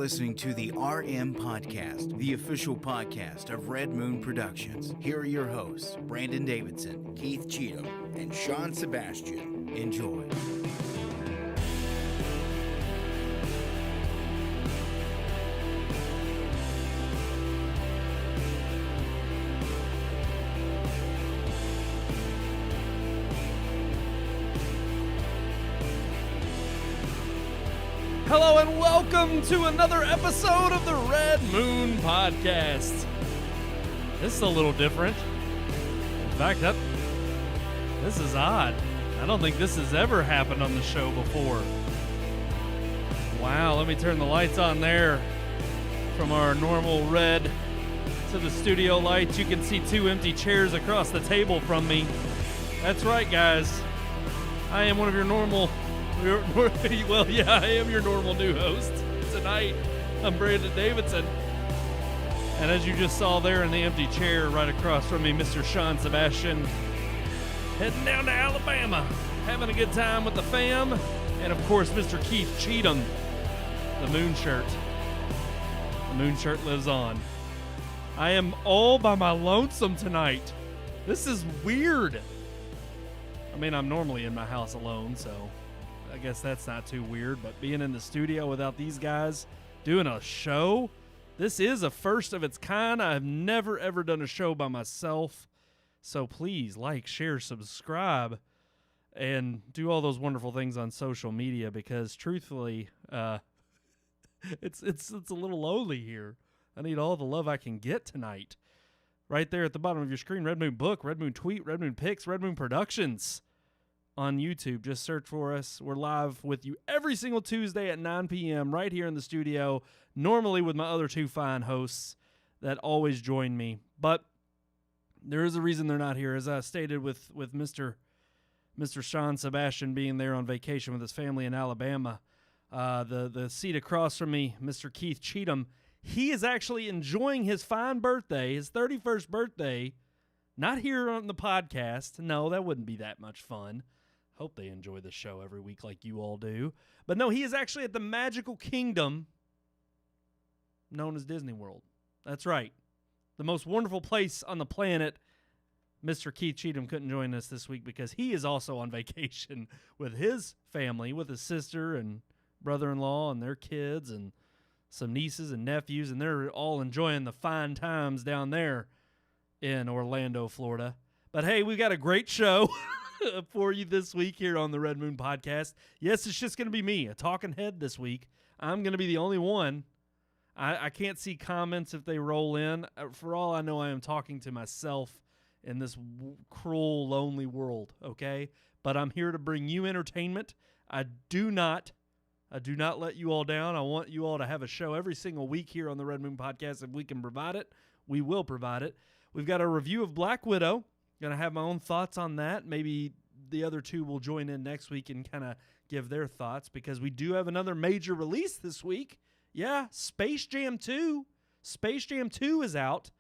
listening to the RM Podcast, the official podcast of Red Moon Productions. Here are your hosts, Brandon Davidson, Keith Cheatham, and Sean Sebastian. Enjoy. Hello and welcome to another episode of the Red Moon Podcast. This is a little different. In fact, this is odd. I don't think this has ever happened on the show before. Wow, let me turn the lights on there. From our normal red to the studio lights, you can see two empty chairs across the table from me. That's right, guys. I am one of your normal... Well, yeah, I am your normal new host. Tonight, I'm Brandon Davidson. And as you just saw there in the empty chair right across from me, Mr. Sean Sebastian, heading down to Alabama, having a good time with the fam. And, of course, Mr. Keith Cheatham, the moon shirt. The moon shirt lives on. I am all by my lonesome tonight. This is weird. I mean, I'm normally in my house alone, so... I guess that's not too weird, but being in the studio without these guys doing a show, this is a first of its kind. I've never, ever done a show by myself. So please like, share, subscribe, and do all those wonderful things on social media because truthfully, it's a little lonely here. I need all the love I can get tonight. Right there at the bottom of your screen, Red Moon Book, Red Moon Tweet, Red Moon Picks, Red Moon Productions. On YouTube, just search for us. We're live with you every single Tuesday at 9 p.m. right here in the studio, normally with my other two fine hosts that always join me. But there is a reason they're not here. As I stated with Mr. Sean Sebastian being there on vacation with his family in Alabama, the seat across from me, Mr. Keith Cheatham, he is actually enjoying his fine birthday, his 31st birthday, not here on the podcast. No, that wouldn't be that much fun. Hope they enjoy the show every week like you all do. But no, he is actually at the magical kingdom known as Disney World. That's right. The most wonderful place on the planet. Mr. Keith Cheatham couldn't join us this week because he is also on vacation with his family, with his sister and brother-in-law and their kids and some nieces and nephews, and they're all enjoying the fine times down there in Orlando, Florida. But hey, we got a great show for you this week here on the Red Moon Podcast. Yes, it's just going to be me, a talking head this week. I'm going to be the only one. I can't see comments if they roll in. For all I know, I am talking to myself in this cruel, lonely world, okay? But I'm here to bring you entertainment. I do not let you all down. I want you all to have a show every single week here on the Red Moon Podcast. If we can provide it, we will provide it. We've got a review of Black Widow. Going to have my own thoughts on that. Maybe the other two will join in next week and kind of give their thoughts because we do have another major release this week. Yeah, Space Jam 2. Space Jam 2 is out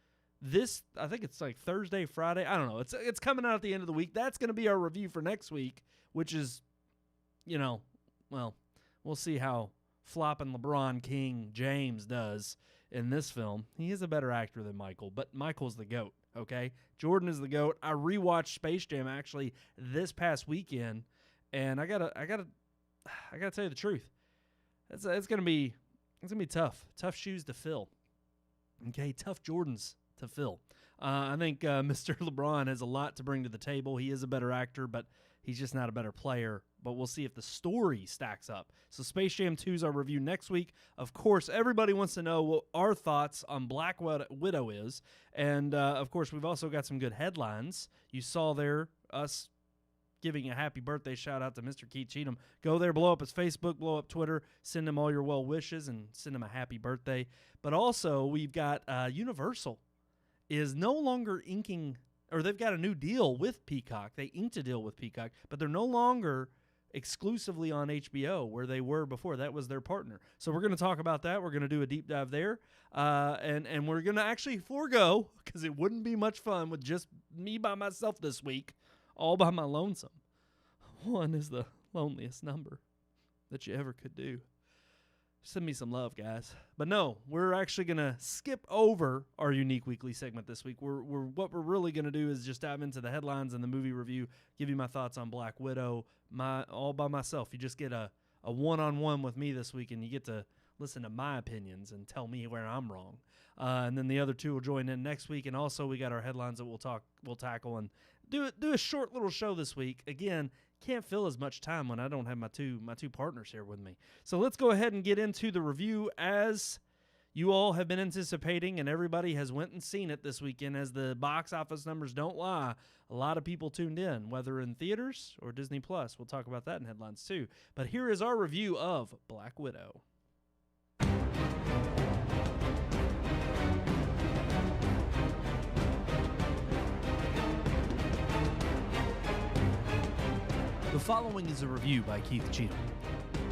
this, I think it's like Thursday, Friday. I don't know. It's coming out at the end of the week. That's going to be our review for next week, which is, well, we'll see how flopping LeBron King James does in this film. He is a better actor than Michael, but Michael's the GOAT. Okay, Jordan is the GOAT. I rewatched Space Jam actually this past weekend, and I gotta tell you the truth. It's gonna be tough shoes to fill. Okay, tough Jordans to fill. I think Mr. LeBron has a lot to bring to the table. He is a better actor, but he's just not a better player. But we'll see if the story stacks up. So Space Jam 2 is our review next week. Of course, everybody wants to know what our thoughts on Black Widow is. And, of course, we've also got some good headlines. You saw there us giving a happy birthday shout-out to Mr. Keith Cheatham. Go there, blow up his Facebook, blow up Twitter, send him all your well wishes, and send him a happy birthday. But also, we've got Universal is no longer inking, or they've got a new deal with Peacock. They inked a deal with Peacock, but they're no longer exclusively on HBO where they were before. That was their partner. So we're going to talk about that. We're going to do a deep dive there. And we're going to actually forego, because it wouldn't be much fun with just me by myself this week, all by my lonesome. One is the loneliest number that you ever could do. Send me some love, guys. But no, we're actually going to skip over our unique weekly segment this week. What we're really going to do is just dive into the headlines and the movie review, give you my thoughts on Black Widow, all by myself. You just get a one-on-one with me this week, and you get to listen to my opinions and tell me where I'm wrong. And then the other two will join in next week. And also we got our headlines that we'll tackle and do a short little show this week. Again, can't fill as much time when I don't have my two partners here with me. So let's go ahead and get into the review as you all have been anticipating, and everybody has went and seen it this weekend. As the box office numbers don't lie, a lot of people tuned in, whether in theaters or Disney+. We'll talk about that in headlines too. But here is our review of Black Widow. The following is a review by Keith Cheatham.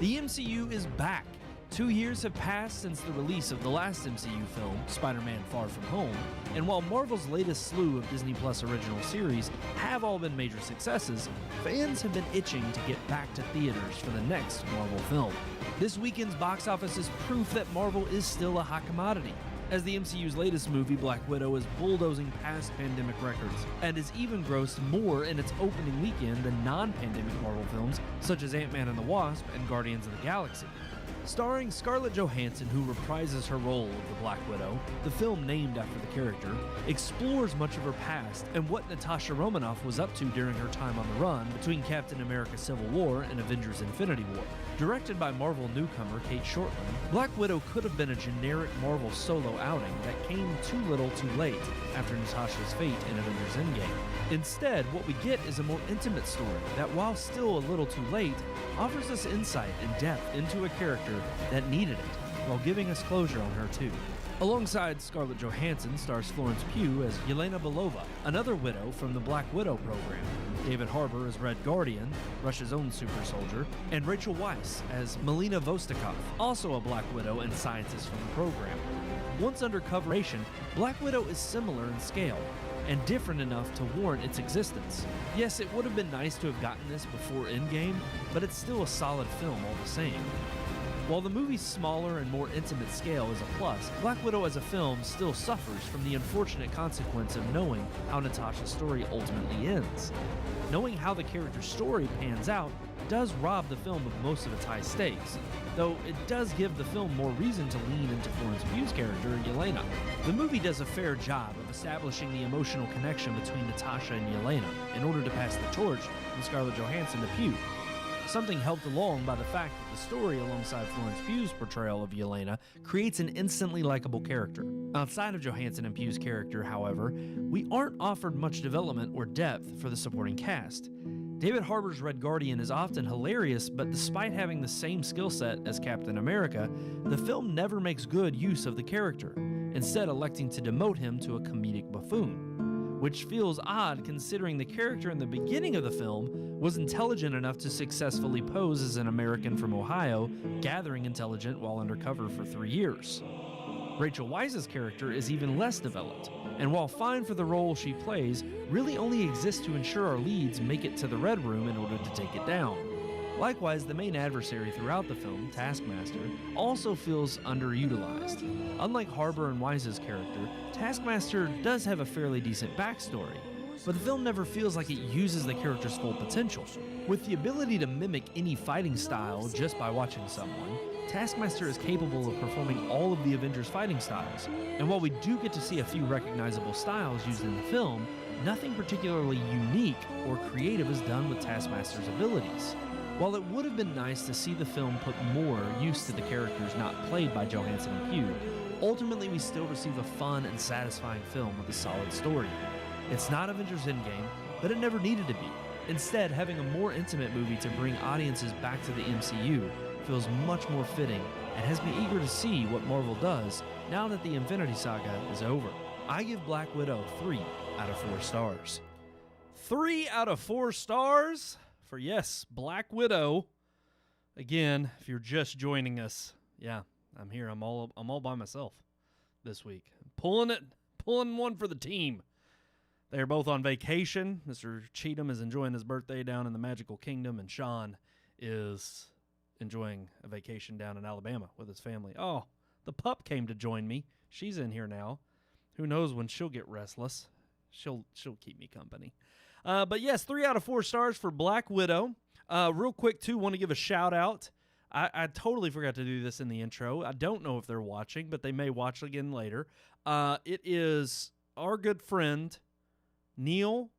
The MCU is back. 2 years have passed since the release of the last MCU film, Spider-Man Far From Home, and while Marvel's latest slew of Disney Plus original series have all been major successes, fans have been itching to get back to theaters for the next Marvel film. This weekend's box office is proof that Marvel is still a hot commodity, as the MCU's latest movie, Black Widow, is bulldozing past pandemic records and has even grossed more in its opening weekend than non-pandemic Marvel films such as Ant-Man and the Wasp and Guardians of the Galaxy. Starring Scarlett Johansson, who reprises her role of the Black Widow, the film named after the character, explores much of her past and what Natasha Romanoff was up to during her time on the run between Captain America Civil War and Avengers Infinity War. Directed by Marvel newcomer Kate Shortland, Black Widow could have been a generic Marvel solo outing that came too little too late after Natasha's fate in Avengers Endgame. Instead, what we get is a more intimate story that, while still a little too late, offers us insight and depth into a character that needed it, while giving us closure on her too. Alongside Scarlett Johansson stars Florence Pugh as Yelena Belova, another widow from the Black Widow program, David Harbour as Red Guardian, Russia's own super soldier, and Rachel Weisz as Melina Vostokov, also a Black Widow and scientist from the program. Once under coveration, Black Widow is similar in scale, and different enough to warrant its existence. Yes, it would have been nice to have gotten this before Endgame, but it's still a solid film all the same. While the movie's smaller and more intimate scale is a plus, Black Widow as a film still suffers from the unfortunate consequence of knowing how Natasha's story ultimately ends. Knowing how the character's story pans out does rob the film of most of its high stakes, though it does give the film more reason to lean into Florence Pugh's character, Yelena. The movie does a fair job of establishing the emotional connection between Natasha and Yelena in order to pass the torch from Scarlett Johansson to Pugh. Something helped along by the fact that the story alongside Florence Pugh's portrayal of Yelena creates an instantly likable character. Outside of Johansson and Pugh's character, however, we aren't offered much development or depth for the supporting cast. David Harbour's Red Guardian is often hilarious, but despite having the same skill set as Captain America, the film never makes good use of the character, instead electing to demote him to a comedic buffoon, which feels odd considering the character in the beginning of the film was intelligent enough to successfully pose as an American from Ohio, gathering intelligence while undercover for 3 years. Rachel Weisz's character is even less developed, and while fine for the role she plays, really only exists to ensure our leads make it to the Red Room in order to take it down. Likewise, the main adversary throughout the film, Taskmaster, also feels underutilized. Unlike Harbour and Weisz's character, Taskmaster does have a fairly decent backstory, but the film never feels like it uses the character's full potential. With the ability to mimic any fighting style just by watching someone, Taskmaster is capable of performing all of the Avengers' fighting styles, and while we do get to see a few recognizable styles used in the film, nothing particularly unique or creative is done with Taskmaster's abilities. While it would have been nice to see the film put more use to the characters not played by Johansson and Pugh, ultimately we still receive a fun and satisfying film with a solid story. It's not Avengers Endgame, but it never needed to be. Instead, having a more intimate movie to bring audiences back to the MCU feels much more fitting and has me eager to see what Marvel does now that the Infinity Saga is over. I give Black Widow 3 out of 4 stars. 3 out of 4 stars for, yes, Black Widow. Again, if you're just joining us, yeah, I'm here. I'm all by myself this week. Pulling one for the team. They're both on vacation. Mr. Cheatham is enjoying his birthday down in the Magical Kingdom, and Sean is enjoying a vacation down in Alabama with his family. Oh, the pup came to join me. She's in here now. Who knows when she'll get restless? She'll keep me company. But yes, 3 out of 4 stars for Black Widow. Real quick, too, want to give a shout out. I totally forgot to do this in the intro. I don't know if they're watching, but they may watch again later. It is our good friend Neil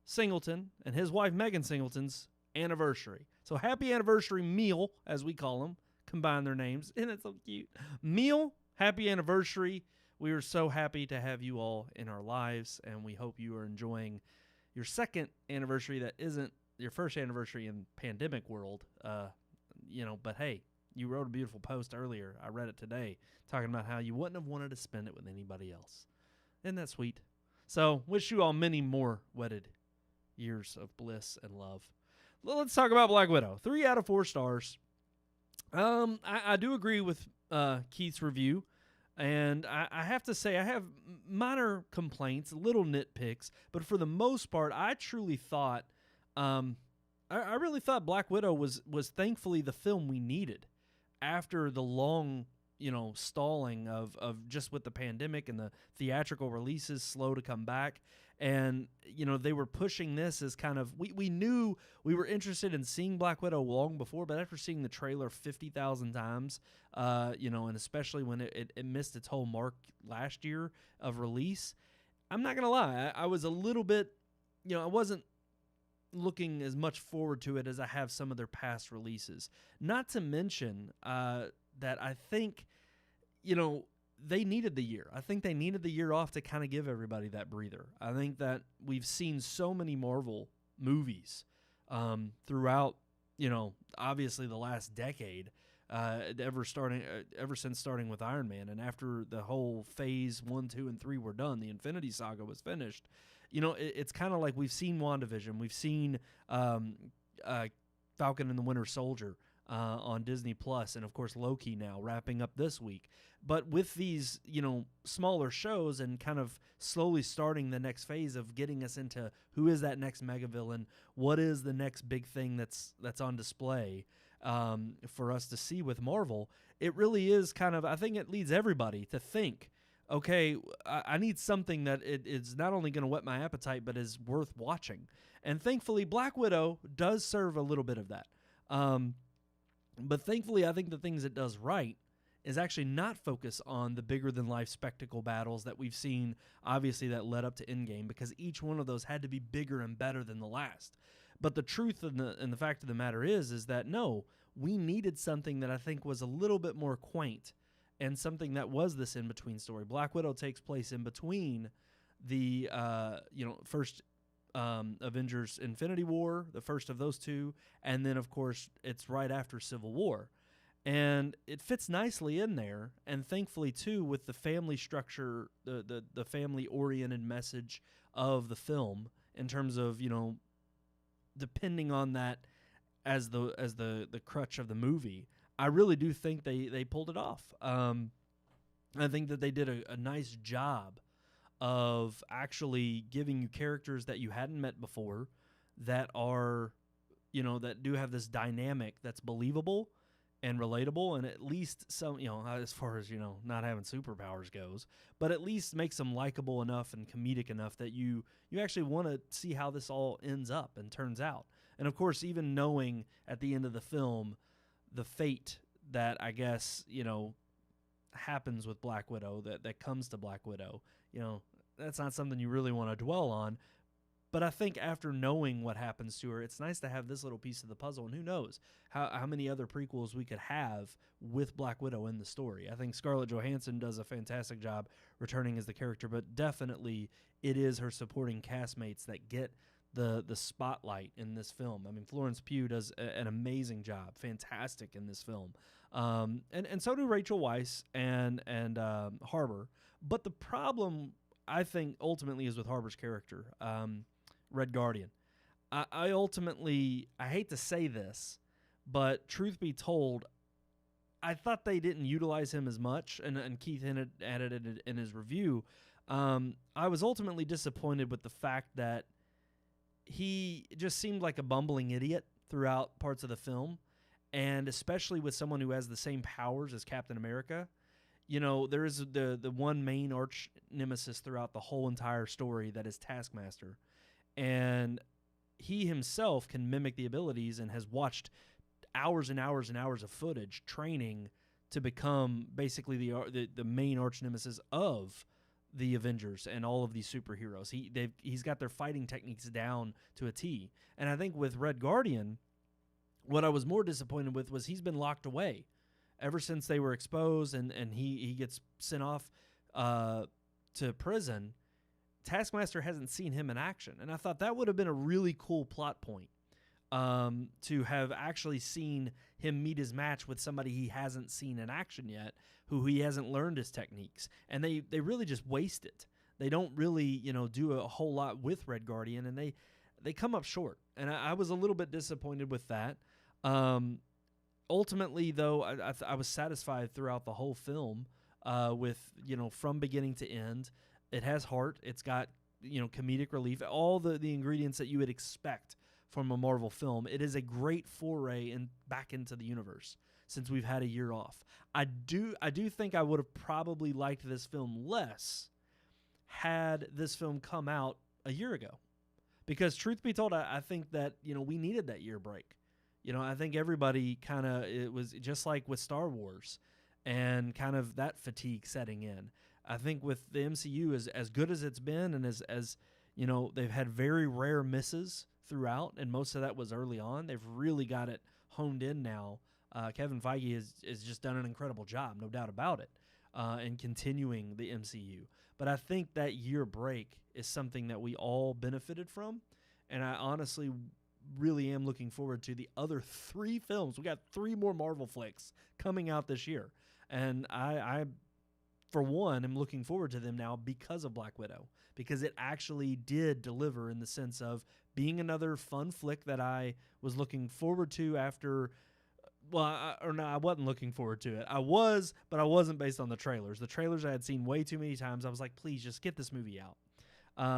Singleton and his wife Megan Singleton's anniversary. So happy anniversary, Meal, as we call him. Combine their names. Isn't it so cute? Meal, happy anniversary. We are so happy to have you all in our lives, and we hope you are enjoying your second anniversary that isn't your first anniversary in pandemic world. But hey, you wrote a beautiful post earlier. I read it today talking about how you wouldn't have wanted to spend it with anybody else. Isn't that sweet? So wish you all many more wedded years of bliss and love. Let's talk about Black Widow. 3 out of 4 stars. I do agree with Keith's review. And I have to say, I have minor complaints, little nitpicks, but for the most part, I truly thought, I really thought Black Widow was thankfully the film we needed after the long, stalling of just with the pandemic and the theatrical releases slow to come back. And, they were pushing this as kind of, we knew we were interested in seeing Black Widow long before, but after seeing the trailer 50,000 times, and especially when it missed its whole mark last year of release, I'm not going to lie, I was a little bit, I wasn't looking as much forward to it as I have some of their past releases. Not to mention that I think, they needed the year. I think they needed the year off to kind of give everybody that breather. I think that we've seen so many Marvel movies throughout, obviously the last decade, ever since starting with Iron Man, and after the whole phase 1, 2, and 3 were done, the Infinity Saga was finished. It's kind of like we've seen WandaVision, we've seen Falcon and the Winter Soldier on Disney Plus, and of course Loki now wrapping up this week. But with these, smaller shows and kind of slowly starting the next phase of getting us into who is that next mega villain, what is the next big thing that's on display for us to see with Marvel, it really is kind of, I think it leads everybody to think, okay, I need something that is not only going to whet my appetite, but is worth watching. And thankfully, Black Widow does serve a little bit of that. But thankfully, I think the things it does right is actually not focus on the bigger-than-life spectacle battles that we've seen, obviously, that led up to Endgame, because each one of those had to be bigger and better than the last. But the truth and the fact of the matter is that, no, we needed something that I think was a little bit more quaint and something that was this in-between story. Black Widow takes place in between the first Avengers Infinity War, the first of those two, and then, of course, it's right after Civil War. And it fits nicely in there, and thankfully, too, with the family structure, the family-oriented message of the film, in terms of, depending on that as the crutch of the movie, I really do think they pulled it off. I think that they did a nice job of actually giving you characters that you hadn't met before that are, that do have this dynamic that's believable and relatable, and at least some, as far as, not having superpowers goes, but at least makes them likable enough and comedic enough that you actually want to see how this all ends up and turns out. And of course, even knowing at the end of the film the fate that I guess, happens with Black Widow, that comes to Black Widow, that's not something you really want to dwell on. But I think after knowing what happens to her, it's nice to have this little piece of the puzzle. And who knows how many other prequels we could have with Black Widow in the story. I think Scarlett Johansson does a fantastic job returning as the character, but definitely it is her supporting castmates that get the spotlight in this film. I mean, Florence Pugh does an amazing job, fantastic in this film. And so do Rachel Weisz and Harbour. But the problem, I think, ultimately is with Harbour's character. Red Guardian. I ultimately, I hate to say this, but truth be told, I thought they didn't utilize him as much, and Keith hinted at it in his review. I was ultimately disappointed with the fact that he just seemed like a bumbling idiot throughout parts of the film, And especially with someone who has the same powers as Captain America, there is the one main arch nemesis throughout the whole entire story that is Taskmaster. And he himself can mimic the abilities and has watched hours and hours and hours of footage training to become basically the main arch nemesis of the Avengers and all of these superheroes. He's got their fighting techniques down to a T. And I think with Red Guardian, what I was more disappointed with was he's been locked away ever since they were exposed, and he gets sent off to prison. Taskmaster hasn't seen him in action, and I thought that would have been a really cool plot point, to have actually seen him meet his match with somebody he hasn't seen in action yet, who he hasn't learned his techniques. And they really just waste it. They don't really, do a whole lot with Red Guardian, and they come up short. And I was a little bit disappointed with that. Ultimately, though, I was satisfied throughout the whole film, with, from beginning to end. It has heart. It's got, comedic relief, all the ingredients that you would expect from a Marvel film. It is a great foray back into the universe since we've had a year off. I do think I would have probably liked this film less had this film come out a year ago. Because truth be told, I think that, we needed that year break. I think everybody it was just like with Star Wars and kind of that fatigue setting in. I think with the MCU, as good as it's been, and as they've had very rare misses throughout, and most of that was early on. They've really got it honed in now. Kevin Feige has just done an incredible job, no doubt about it, in continuing the MCU. But I think that year break is something that we all benefited from, and I honestly really am looking forward to the other 3 films. We got 3 more Marvel flicks coming out this year, and I for one, am looking forward to them now because of Black Widow, because it actually did deliver in the sense of being another fun flick that I was looking forward to after. Well, I wasn't looking forward to it. I was, but I wasn't based on the trailers. The trailers I had seen way too many times. I was like, please just get this movie out.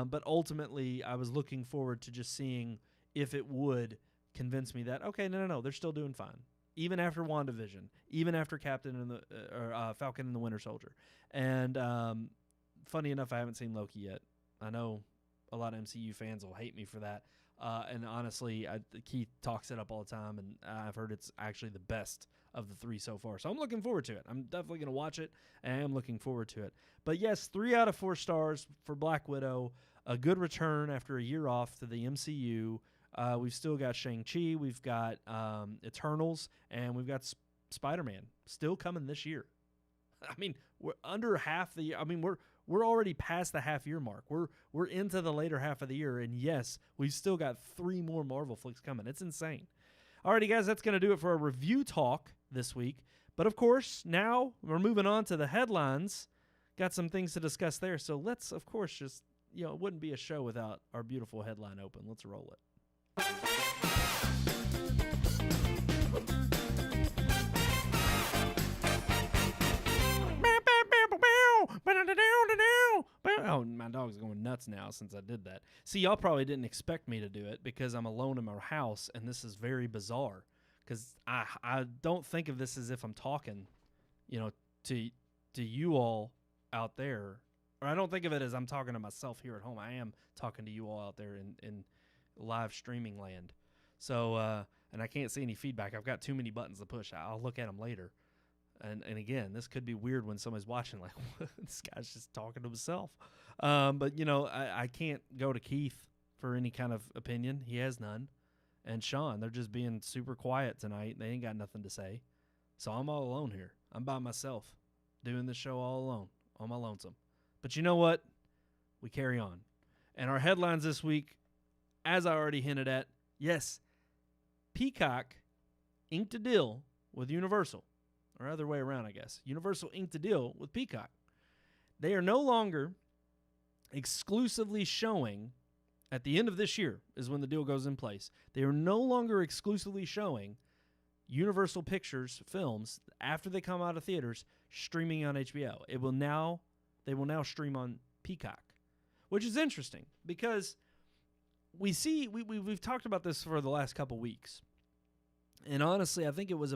But ultimately, I was looking forward to just seeing if it would convince me that, okay, no, they're still doing fine. Even after WandaVision, even after Falcon and the Winter Soldier. And funny enough, I haven't seen Loki yet. I know a lot of MCU fans will hate me for that. And honestly, Keith talks it up all the time, and I've heard it's actually the best of the 3 so far. So I'm looking forward to it. I'm definitely going to watch it, and I am looking forward to it. But yes, 3 out of 4 stars for Black Widow. A good return after a year off to the MCU. We've still got Shang-Chi, we've got Eternals, and we've got Spider-Man still coming this year. I mean, we're under half the year. I mean, we're already past the half-year mark. We're into the later half of the year, and yes, we've still got 3 more Marvel flicks coming. It's insane. Alrighty, guys, that's going to do it for our review talk this week. But, of course, now we're moving on to the headlines. Got some things to discuss there. So let's, of course, just, it wouldn't be a show without our beautiful headline open. Let's roll it. Oh, my dog's going nuts now since I did that. See, y'all probably didn't expect me to do it because I'm alone in my house, and this is very bizarre because I don't think of this as if I'm talking, to you all out there, or I don't think of it as I'm talking to myself here at home. I am talking to you all out there in live streaming land. So, and I can't see any feedback. I've got too many buttons to push. I'll look at them later. And again, this could be weird when somebody's watching, like, this guy's just talking to himself. But, I can't go to Keith for any kind of opinion. He has none. And Sean, they're just being super quiet tonight. They ain't got nothing to say. So I'm all alone here. I'm by myself doing this show all alone on my lonesome. But you know what? We carry on. And our headlines this week, as I already hinted at, yes, Peacock inked a deal with Universal. Or other way around, I guess. Universal inked a deal with Peacock. They are no longer exclusively showing, at the end of this year is when the deal goes in place, they are no longer exclusively showing Universal Pictures films after they come out of theaters streaming on HBO. They will now stream on Peacock, which is interesting because we've talked about this for the last couple weeks. And honestly, I think it was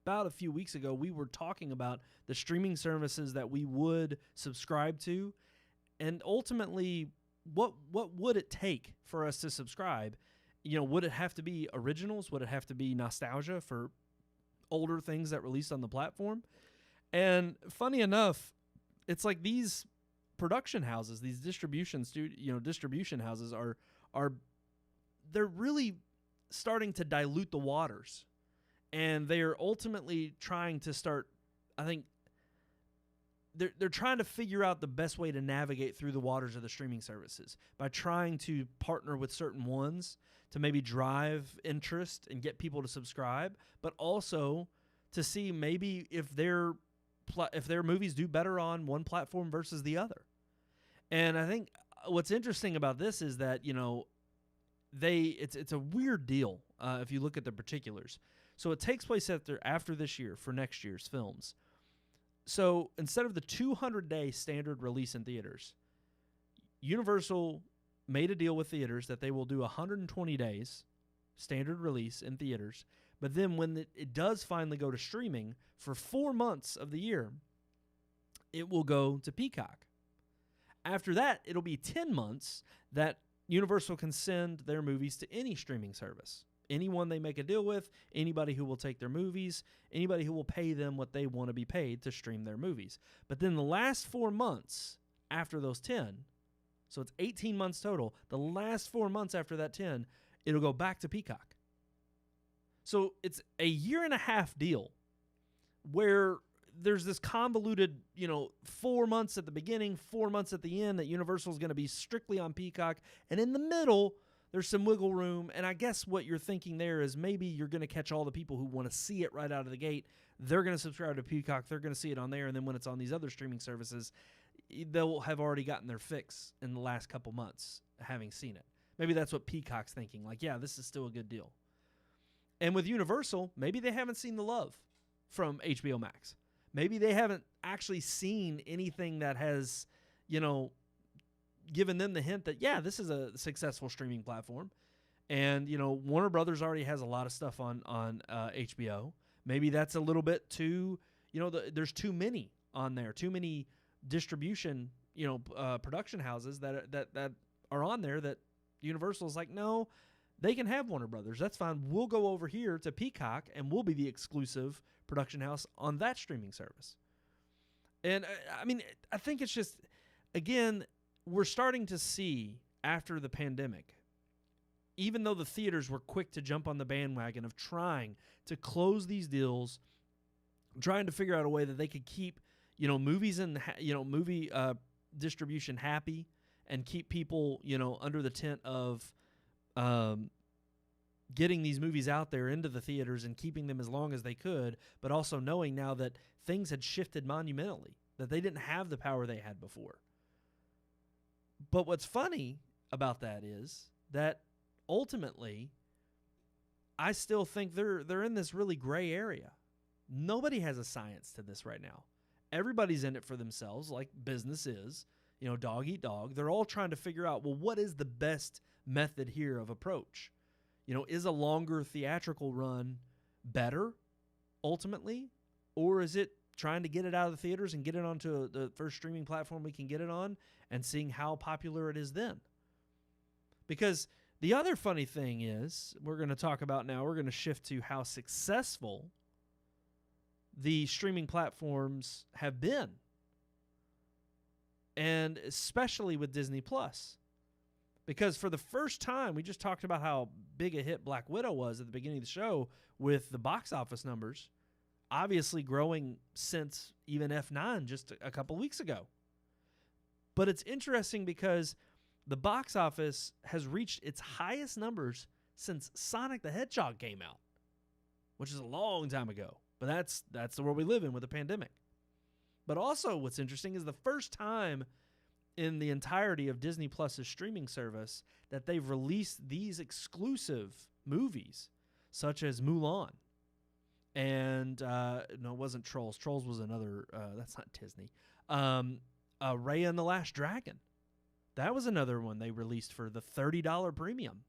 about a few weeks ago, we were talking about the streaming services that we would subscribe to. And ultimately, what would it take for us to subscribe? Would it have to be originals? Would it have to be nostalgia for older things that released on the platform? And funny enough, it's like these production houses, these distribution houses are they're really starting to dilute the waters. And they are ultimately trying to start, I think, they're trying to figure out the best way to navigate through the waters of the streaming services by trying to partner with certain ones to maybe drive interest and get people to subscribe, but also to see maybe if their movies do better on one platform versus the other. And I think what's interesting about this is that, it's a weird deal if you look at the particulars. So it takes place after this year for next year's films. So instead of the 200-day standard release in theaters, Universal made a deal with theaters that they will do 120 days standard release in theaters. But then when it does finally go to streaming for 4 months of the year, it will go to Peacock. After that, it'll be 10 months that Universal can send their movies to any streaming service. Anyone they make a deal with, anybody who will take their movies, anybody who will pay them what they want to be paid to stream their movies. But then the last 4 months after those 10, so it's 18 months total, the last 4 months after that 10, it'll go back to Peacock. So it's a 1.5 year deal where there's this convoluted, 4 months at the beginning, 4 months at the end that Universal is going to be strictly on Peacock. And in the middle, there's some wiggle room, and I guess what you're thinking there is maybe you're going to catch all the people who want to see it right out of the gate. They're going to subscribe to Peacock. They're going to see it on there, and then when it's on these other streaming services, they'll have already gotten their fix in the last couple months having seen it. Maybe that's what Peacock's thinking. Like, yeah, this is still a good deal. And with Universal, maybe they haven't seen the love from HBO Max. Maybe they haven't actually seen anything that has, given them the hint that, yeah, this is a successful streaming platform. And, Warner Brothers already has a lot of stuff on HBO. Maybe that's a little bit too, there's too many on there, too many distribution, production houses that are on there that Universal's like, no, they can have Warner Brothers. That's fine. We'll go over here to Peacock and we'll be the exclusive production house on that streaming service. And I think it's just, again, we're starting to see after the pandemic, even though the theaters were quick to jump on the bandwagon of trying to close these deals, trying to figure out a way that they could keep, movies and, movie distribution happy and keep people, under the tent of getting these movies out there into the theaters and keeping them as long as they could, but also knowing now that things had shifted monumentally, that they didn't have the power they had before. But what's funny about that is that ultimately, I still think they're in this really gray area. Nobody has a science to this right now. Everybody's in it for themselves, like business is. Dog eat dog. They're all trying to figure out, well, what is the best method here of approach? Is a longer theatrical run better ultimately? Or is it trying to get it out of the theaters and get it onto the first streaming platform we can get it on and seeing how popular it is then? Because the other funny thing is, we're going to talk about now, we're going to shift to how successful the streaming platforms have been. And especially with Disney Plus. Because for the first time, we just talked about how big a hit Black Widow was at the beginning of the show with the box office numbers, obviously growing since even F9 just a couple weeks ago. But it's interesting because the box office has reached its highest numbers since Sonic the Hedgehog came out, which is a long time ago. But that's the world we live in with the pandemic. But also what's interesting is the first time in the entirety of Disney Plus's streaming service that they've released these exclusive movies, such as Mulan. And, no, it wasn't Trolls. Trolls was another, that's not Disney. Raya and the Last Dragon. That was another one they released for the $30 premium.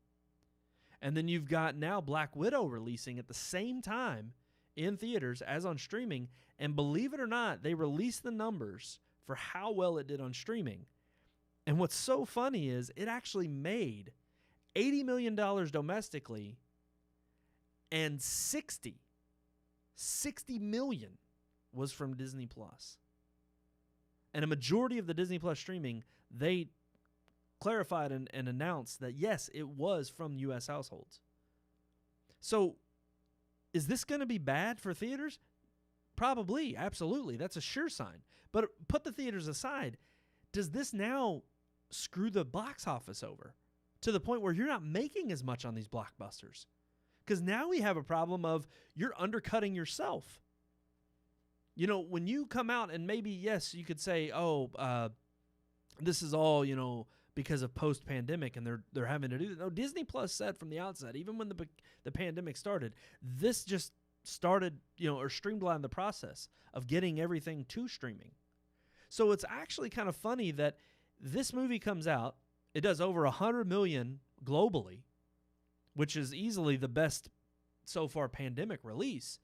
And then you've got now Black Widow releasing at the same time in theaters as on streaming. And believe it or not, they released the numbers for how well it did on streaming. And what's so funny is it actually made $80 million domestically and $60 million was from Disney Plus. And a majority of the Disney Plus streaming, they clarified and announced that, yes, it was from U.S. households. So is this going to be bad for theaters? Probably, absolutely. That's a sure sign. But put the theaters aside. Does this now screw the box office over to the point where you're not making as much on these blockbusters? Because now we have a problem of you're undercutting yourself. You know, when you come out and maybe, yes, you could say, this is all, because of post-pandemic and they're having to do that. No, Disney Plus said from the outset, even when the pandemic started, this just started, or streamlined the process of getting everything to streaming. So it's actually kind of funny that this movie comes out, it does over 100 million globally, which is easily the best so far pandemic release.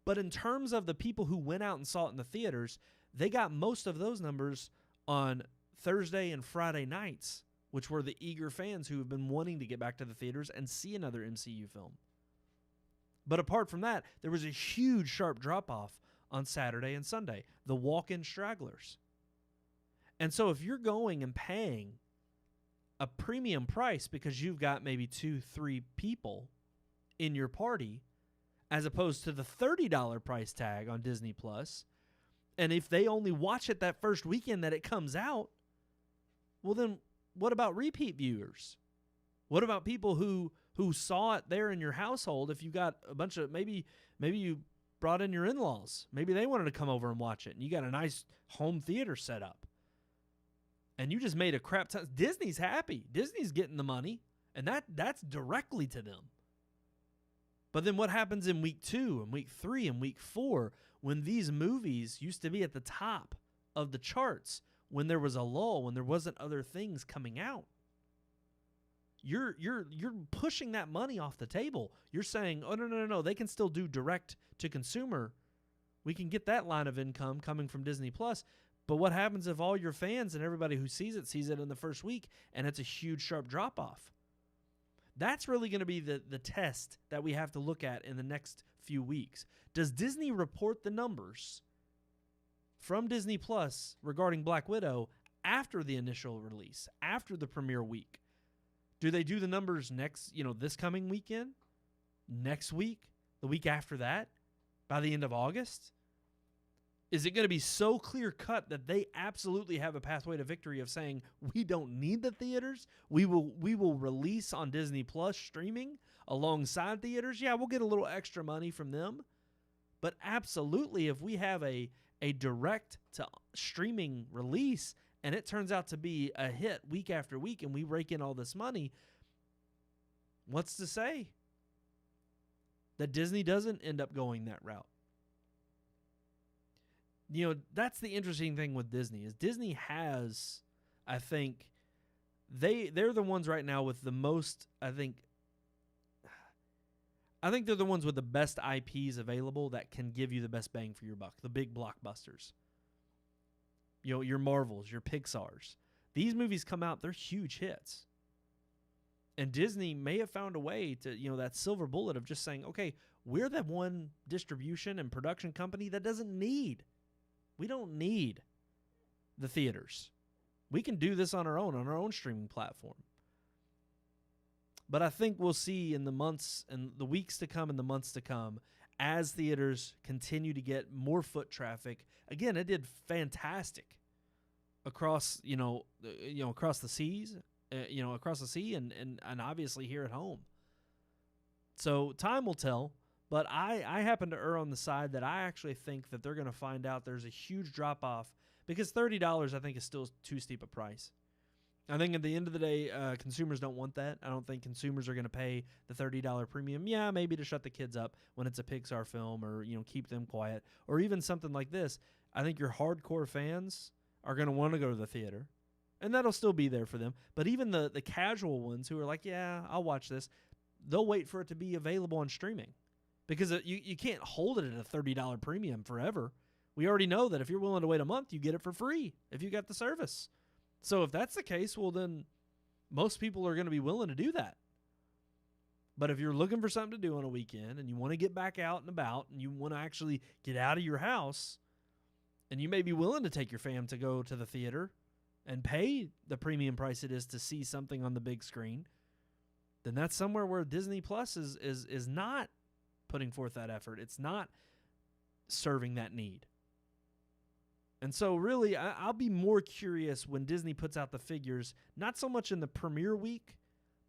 But in terms of the people who went out and saw it in the theaters, they got most of those numbers on Thursday and Friday nights, which were the eager fans who have been wanting to get back to the theaters and see another MCU film. But apart from that, there was a huge sharp drop-off on Saturday and Sunday, the walk-in stragglers. And so if you're going and paying a premium price because you've got maybe 2-3 people in your party, as opposed to the $30 price tag on Disney Plus, and if they only watch it that first weekend that it comes out, well then what about repeat viewers? What about people who saw it there in your household? If you got a bunch of, maybe you brought in your in-laws, maybe they wanted to come over and watch it, and you got a nice home theater set up, and you just made a crap ton. Disney's happy. Disney's getting the money, and that's directly to them. But then what happens in week 2 and week 3 and week 4 when these movies used to be at the top of the charts, when there was a lull, when there wasn't other things coming out? You're pushing that money off the table. You're saying, oh, no, they can still do direct to consumer. We can get that line of income coming from Disney Plus. But what happens if all your fans and everybody who sees it in the first week and it's a huge sharp drop-off? That's really going to be the test that we have to look at in the next few weeks. Does Disney report the numbers from Disney Plus regarding Black Widow after the initial release, after the premiere week? Do they do the numbers next, this coming weekend, next week, the week after that, by the end of August? Is it going to be so clear-cut that they absolutely have a pathway to victory of saying, we don't need the theaters, we will release on Disney Plus streaming alongside theaters? Yeah, we'll get a little extra money from them. But absolutely, if we have a direct-to-streaming release and it turns out to be a hit week after week and we rake in all this money, what's to say that Disney doesn't end up going that route? That's the interesting thing with Disney is Disney has, I think, they're the ones right now with the most, I think they're the ones with the best IPs available that can give you the best bang for your buck, the big blockbusters. Your Marvels, your Pixars. These movies come out, they're huge hits. And Disney may have found a way to, that silver bullet of just saying, okay, we're the one distribution and production company that we don't need the theaters. We can do this on our own streaming platform. But I think we'll see in the months and the weeks to come and the months to come, as theaters continue to get more foot traffic. Again, it did fantastic across, across the seas, across the sea and obviously here at home. So time will tell. But I happen to err on the side that I actually think that they're going to find out there's a huge drop-off because $30 I think is still too steep a price. I think at the end of the day, consumers don't want that. I don't think consumers are going to pay the $30 premium. Yeah, maybe to shut the kids up when it's a Pixar film or, keep them quiet. Or even something like this. I think your hardcore fans are going to want to go to the theater. And that'll still be there for them. But even the casual ones who are like, yeah, I'll watch this, they'll wait for it to be available on streaming because you can't hold it at a $30 premium forever. We already know that if you're willing to wait a month, you get it for free if you got the service. So if that's the case, well, then most people are going to be willing to do that. But if you're looking for something to do on a weekend and you want to get back out and about and you want to actually get out of your house and you may be willing to take your fam to go to the theater and pay the premium price it is to see something on the big screen, then that's somewhere where Disney Plus is not putting forth that effort. It's not serving that need. And so really, I'll be more curious when Disney puts out the figures, not so much in the premiere week,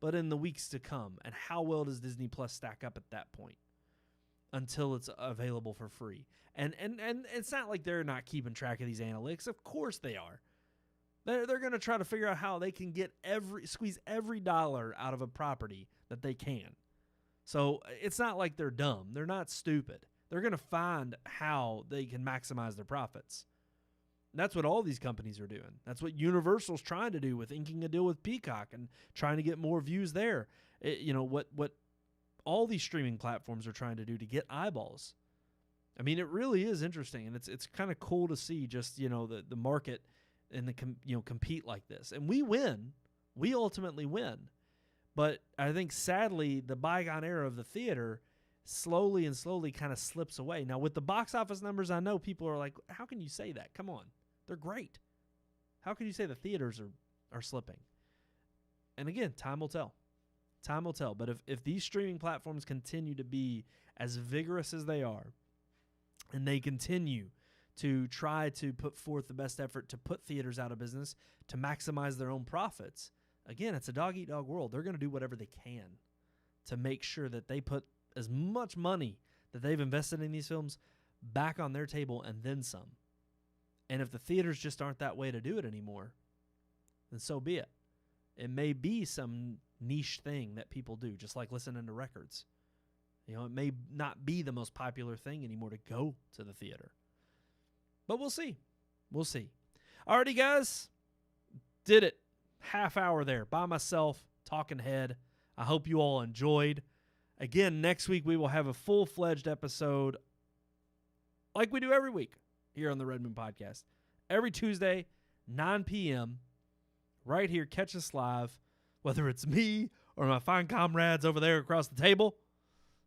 but in the weeks to come. And how well does Disney Plus stack up at that point until it's available for free? And it's not like they're not keeping track of these analytics. Of course they are. They're going to try to figure out how they can squeeze every dollar out of a property that they can. So it's not like they're dumb. They're not stupid. They're going to find how they can maximize their profits. That's what all these companies are doing. That's what Universal's trying to do with inking a deal with Peacock and trying to get more views there. What all these streaming platforms are trying to do to get eyeballs. I mean, it really is interesting, and it's kind of cool to see just the market and compete like this. And we win. We ultimately win. But I think sadly the bygone era of the theater slowly kind of slips away. Now with the box office numbers, I know people are like, how can you say that? Come on. They're great. How can you say the theaters are slipping? And again, time will tell. Time will tell. But if these streaming platforms continue to be as vigorous as they are, and they continue to try to put forth the best effort to put theaters out of business, to maximize their own profits, again, it's a dog-eat-dog world. They're going to do whatever they can to make sure that they put as much money that they've invested in these films back on their table and then some. And if the theaters just aren't that way to do it anymore, then so be it. It may be some niche thing that people do, just like listening to records. It may not be the most popular thing anymore to go to the theater. But we'll see. We'll see. Alrighty, guys. Did it. Half hour there by myself, talking head. I hope you all enjoyed. Again, next week we will have a full-fledged episode like we do every week here on the Red Moon Podcast. Every Tuesday, 9 p.m., right here, catch us live, whether it's me or my fine comrades over there across the table.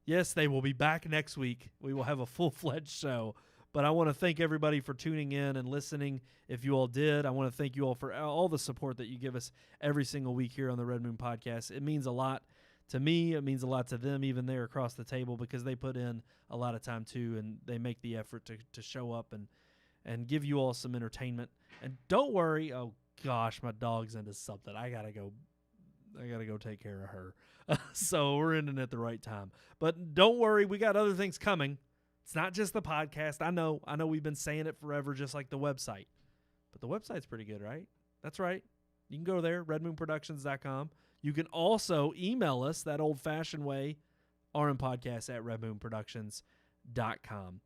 Yes, they will be back next week. We will have a full-fledged show. But I want to thank everybody for tuning in and listening. If you all did, I want to thank you all for all the support that you give us every single week here on the Red Moon Podcast. It means a lot to me. It means a lot to them, even there across the table, because they put in a lot of time too, and they make the effort to show up and give you all some entertainment. And don't worry. Oh gosh, my dog's into something. I gotta go take care of her. So we're ending at the right time. But don't worry, we got other things coming. It's not just the podcast. I know we've been saying it forever, just like the website. But the website's pretty good, right? That's right. You can go there, redmoonproductions.com. You can also email us that old-fashioned way, rmpodcast@redmoonproductions.com.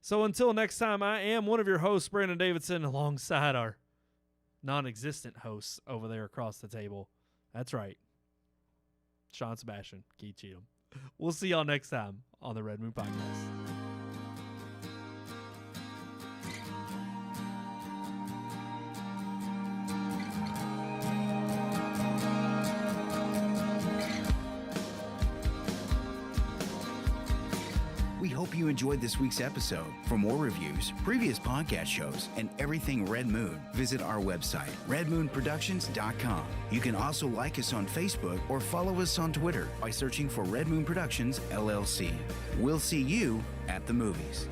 So until next time, I am one of your hosts, Brandon Davidson, alongside our non-existent hosts over there across the table. That's right. Sean Sebastian, Keith Cheatham. We'll see y'all next time on the Red Moon Podcast. We hope you enjoyed this week's episode. For more reviews, previous podcast shows, and everything Red Moon, visit our website, redmoonproductions.com. You can also like us on Facebook or follow us on Twitter by searching for Red Moon Productions, LLC. We'll see you at the movies.